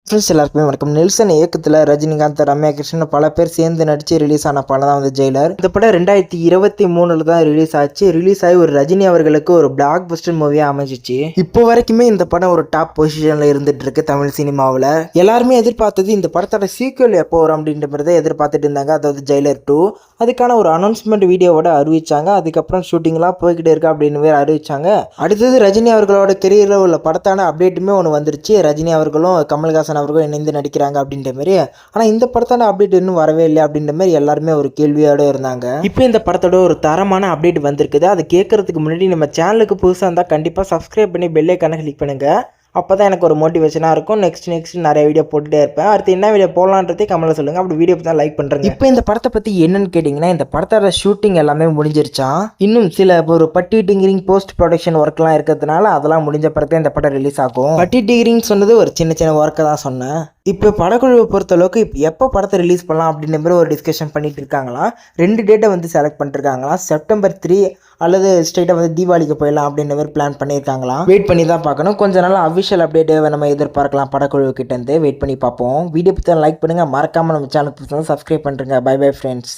Friends எல்லாருக்குமே வணக்கம். Nelson இயக்கத்தில் ரஜினிகாந்த், ரம்யா கிருஷ்ணன் பல பேர் சேர்ந்து நடித்து ரிலீஸ் ஆன படம் தான் வந்து ஜெயிலர். இந்த படம் 2023 தான் ரிலீஸ் ஆச்சு. ரிலீஸ் ஆகி ஒரு ரஜினி அவர்களுக்கு ஒரு பிளாக் பஸ்டர் மூவியாக அமைஞ்சிச்சு. இப்போ வரைக்குமே இந்த படம் ஒரு டாப் பொசிஷனில் இருந்துட்டு இருக்கு தமிழ் சினிமாவில். எல்லாருமே எதிர்பார்த்தது இந்த படத்தோட சீக்வல் எப்போ வரும் அப்படின்ற மாதிரி தான் எதிர்பார்த்துட்டு இருந்தாங்க. அதாவது ஜெயிலர் 2 அதுக்கான ஒரு அனௌன்ஸ்மெண்ட் வீடியோவோட அறிவிச்சாங்க. அதுக்கப்புறம் ஷூட்டிங்லாம் போய்கிட்டே இருக்கு அப்படின்னு வேறு அறிவிச்சாங்க. அடுத்தது ரஜினி அவர்களோட கெரியரில் உள்ள படத்தான அப்டேட்டுமே ஒன்று வந்துருச்சு. ரஜினி அவர்களும் கமல்ஹாசன் அவர்களும் இணைந்து நடிக்கிறாங்க அப்படின்ற மாதிரி. ஆனால் இந்த படத்தான அப்டேட் இன்னும் வரவே இல்லை அப்படின்ற மாதிரி எல்லாருமே ஒரு கேள்வியோடு இருந்தாங்க. இப்போ இந்த படத்தோட ஒரு தரமான அப்டேட் வந்திருக்குது. அது கேட்கறதுக்கு முன்னாடி நம்ம சேனலுக்கு புதுசாக இருந்தால் கண்டிப்பாக சப்ஸ்கிரைப் பண்ணி பெல் ஐகானை கிளிக் பண்ணுங்க. அப்போ தான் எனக்கு ஒரு மோட்டிவேஷனாக இருக்கும். நெக்ஸ்ட் நிறைய வீடியோ போட்டுகிட்டே இருப்பேன். அடுத்து என்ன வீடியோ போடலான்றதே கமெண்ட்ல சொல்லுங்கள். அப்படி வீடியோ தான் லைக் பண்ணுறேங்க. இப்போ இந்த படத்தை பற்றி என்னன்னு கேட்டிங்கன்னா, இந்த படத்தோட ஷூட்டிங் எல்லாமே முடிஞ்சிருச்சான். இன்னும் சில ஒரு பட்டி டிகிரிங் போஸ்ட் ப்ரொடக்ஷன் ஒர்க்லாம் இருக்கிறதுனால அதெல்லாம் முடிஞ்ச பிறகு இந்த படம் ரிலீஸ் ஆகும். பட்டி டிகிரிங் சொன்னது ஒரு சின்ன ஒர்க்கை தான் சொன்னேன். இப்போ படக்குழுவை பொறுத்தளவுக்கு இப்போ எப்போ படத்தை ரிலீஸ் பண்ணலாம் அப்படின்ற மாதிரி ஒரு டிஸ்கஷன் பண்ணிட்டு இருக்காங்களாம். 2 டேட்டை வந்து செலக்ட் பண்ணிருக்காங்களாம். செப்டம்பர் 3 அல்லது ஸ்ட்ரைட்டாக வந்து தீபாவளிக்கு போயிடலாம் அப்படின்ற மாதிரி பிளான் பண்ணியிருக்காங்களாம். வெயிட் பண்ணி தான் பார்க்கணும். கொஞ்ச நாள் அஃபிஷியல் அப்டேட் நம்ம எதிர்பார்க்கலாம் படக்குழு கிட்டேருந்து. வெயிட் பண்ணி பார்ப்போம். வீடியோ பற்றி லைக் பண்ணுங்கள். மறக்காமல் நம்ம சேனலுக்கு சப்ஸ்கிரைப் பண்ணுறேங்க. Bye bye friends.